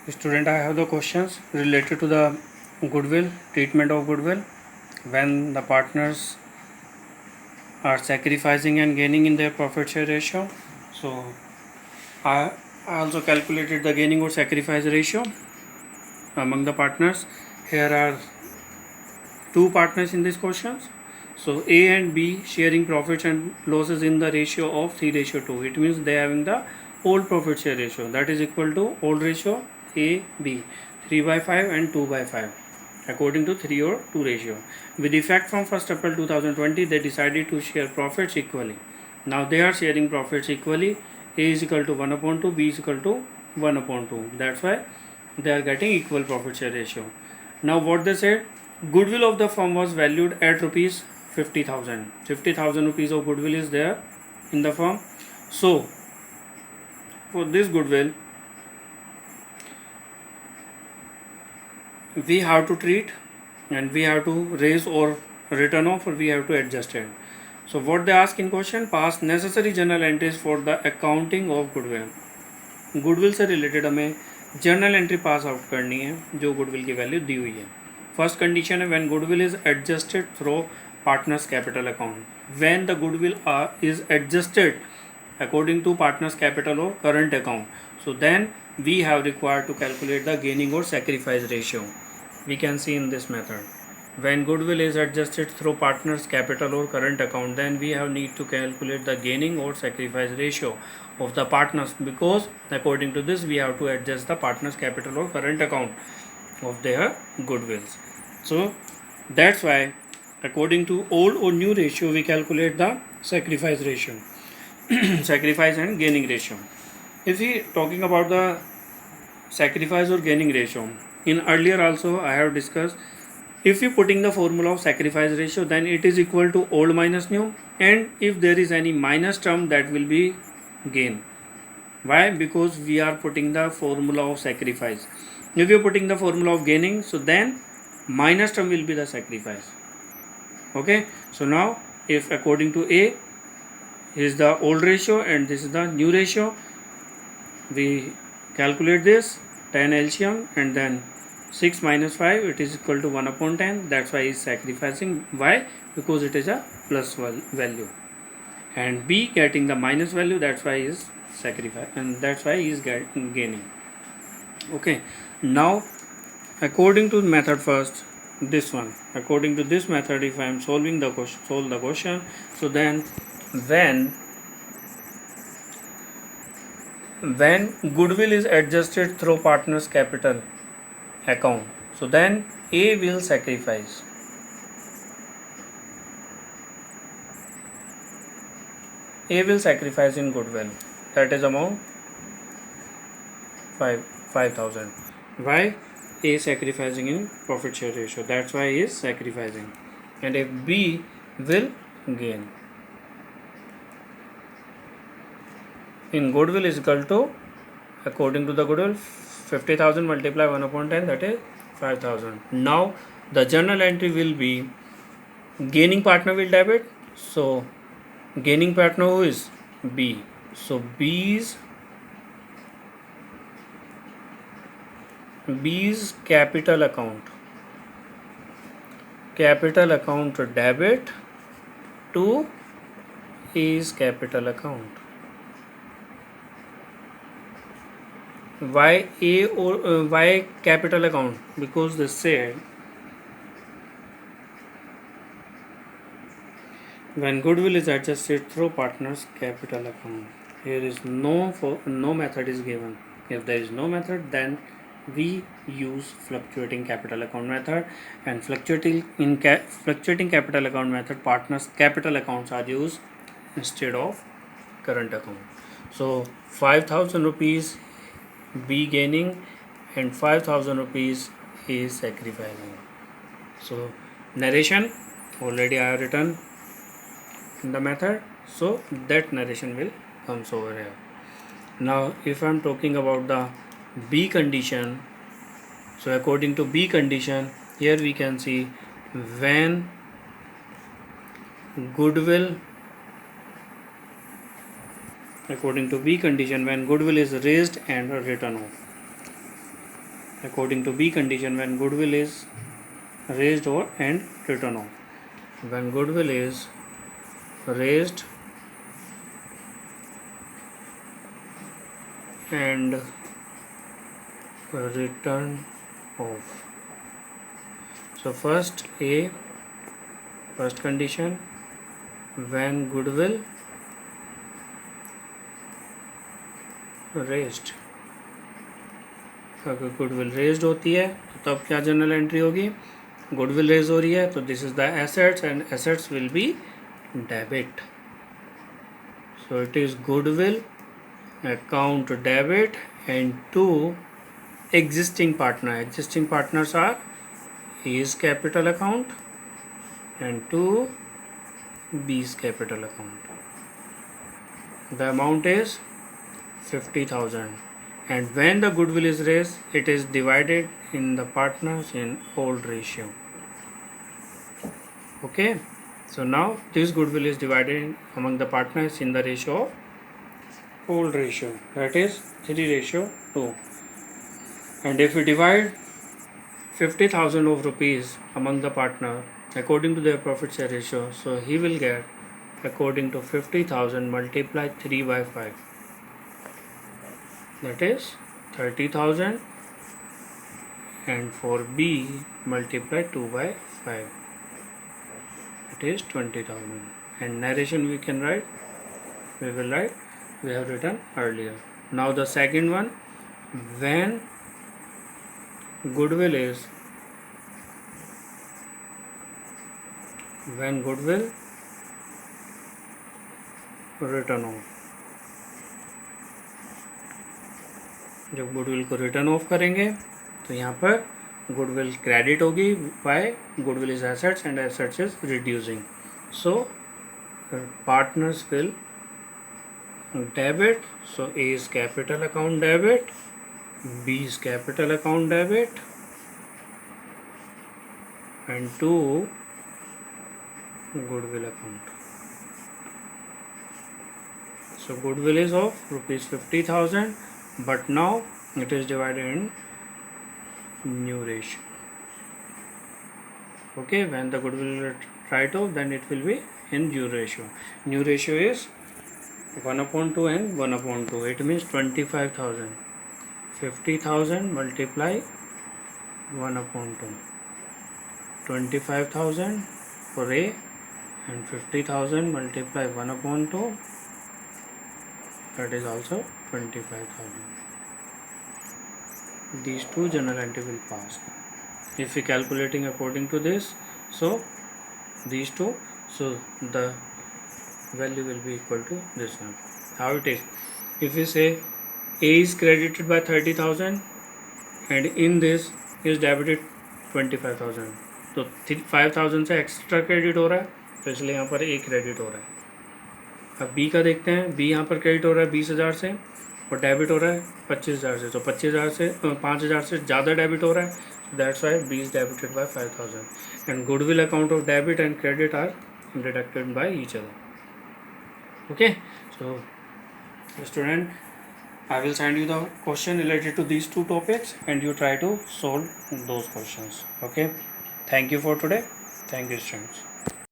Student, I have the questions related to the goodwill, treatment of goodwill when the partners are sacrificing and gaining in their profit share ratio. So I also calculated the gaining or sacrifice ratio among the partners. Here are two partners in this questions. So A and B sharing profits and losses in the ratio of 3:2. It means they are having the old profit share ratio, that is equal to old ratio A B 3/5 and 2/5 according to 3 or 2 ratio. With effect from 1st April 2020, they decided to share profits equally. Now they are sharing profits equally. A is equal to 1/2, B is equal to 1/2. That's why they are getting equal profit share ratio. Now what they said, goodwill of the firm was valued at rupees 50,000. 50,000 rupees of goodwill is there in the firm. So for this goodwill, we have to treat and we have to raise or return off, or we have to adjust it. So what they ask in question, pass necessary journal entries for the accounting of goodwill. Goodwill से related हमें journal entry pass out करनी है जो goodwill की value दी हुई है. First condition है when goodwill is adjusted through partners capital account. When the goodwill is adjusted according to partners capital or current account, so then we have required to calculate the gaining or sacrifice ratio. We can see in this method, when goodwill is adjusted through partners capital or current account, then we have need to calculate the gaining or sacrifice ratio of the partners, because according to this we have to adjust the partners capital or current account of their goodwills. So that's why according to old or new ratio we calculate the sacrifice ratio. Sacrifice and gaining ratio. If we talking about the sacrifice or gaining ratio, in earlier also I have discussed, if you putting the formula of sacrifice ratio, then it is equal to old minus new, and if there is any minus term, that will be gain. Why? Because we are putting the formula of sacrifice. If you are putting the formula of gaining, so then minus term will be the sacrifice. Okay, so now if according to A is the old ratio and this is the new ratio, we calculate this 10 LCM and then 6 minus 5, it is equal to 1/10. That's why he is sacrificing. Why? Because it is a plus value, and B getting the minus value, that's why he is sacrifice, and that's why he is gaining. Okay, now according to method first, this one, according to this method, if I am solving the question, solve the question, so then when goodwill is adjusted through partners capital account, so then A will sacrifice. A will sacrifice in goodwill, that is amount 5,000. Why? A is sacrificing in profit share ratio, that's why he is sacrificing. And if B will gain in goodwill is equal to, according to the goodwill, 50,000 multiply 1/10, that is 5,000. Now the journal entry will be gaining partner will debit, so gaining partner who is B, so B's capital account debit to A's capital account. Why A or why capital account? Because they said when goodwill is adjusted through partners capital account, here is no method is given. If there is no method, then we use fluctuating capital account method, and fluctuating capital account method, partners capital accounts are used instead of current account. So 5,000 rupees B gaining and 5,000 rupees is sacrificing. So narration already I have written in the method, so that narration will comes over here. Now if I am talking about the B condition, so according to B condition, here we can see when goodwill, according to B condition, when goodwill is raised and written off. according to B condition, when goodwill is raised or and written off. When goodwill is raised and written off. So first condition, when goodwill raised, अगर goodwill raised होती है तो तब क्या general entry होगी? Goodwill raise हो रही है तो this is the assets and assets will be debit. So it is goodwill account debit and to existing partners are A's capital account and to B's capital account. The amount is 50,000, and when the goodwill is raised, it is divided in the partners in old ratio. Okay, so now this goodwill is divided among the partners in the ratio of old ratio, that is 3:2. And if we divide 50,000 of rupees among the partner according to their profit share ratio, so he will get according to 50,000 multiply 3/5, that is 30,000, and for B multiply 2/5, it is 20,000. And narration we can write, we have written earlier. Now the second one, when goodwill written off. जब goodwill को written off करेंगे तो यहाँ पर goodwill credit होगी by goodwill is assets and assets is reducing. So partners will debit. So A is capital account debit, B is capital account debit, and to goodwill account. So goodwill is of rupees 50,000, but now it is divided in new ratio. Okay, when the goodwill is write off, then it will be in new ratio. New ratio is 1/2 and 1/2. It means 25,000. 50,000 multiply 1/2. 25,000 for A and 50,000 multiply 1/2, that is also 25,000. These two general entry will pass. If we calculating according to this, so these two, so the value will be equal to this one. How it is? If we say A is credited by 30,000 and in this is debited 25,000, तो 5,000 से extra credit हो रहा है तो इसलिए यहाँ पर A credit हो रहा है. अब B का देखते हैं. B यहाँ पर क्रेडिट हो रहा है 20,000 से और डेबिट हो रहा है 25,000 से. तो 25,000 से 5,000 से ज़्यादा डेबिट हो रहा है. That's why B is debited by 5,000 and goodwill account of debit and credit are deducted by each other. Okay, so student, I will send you the question related to these two topics and you try to solve those questions. Okay, thank you for today. Thank you, students.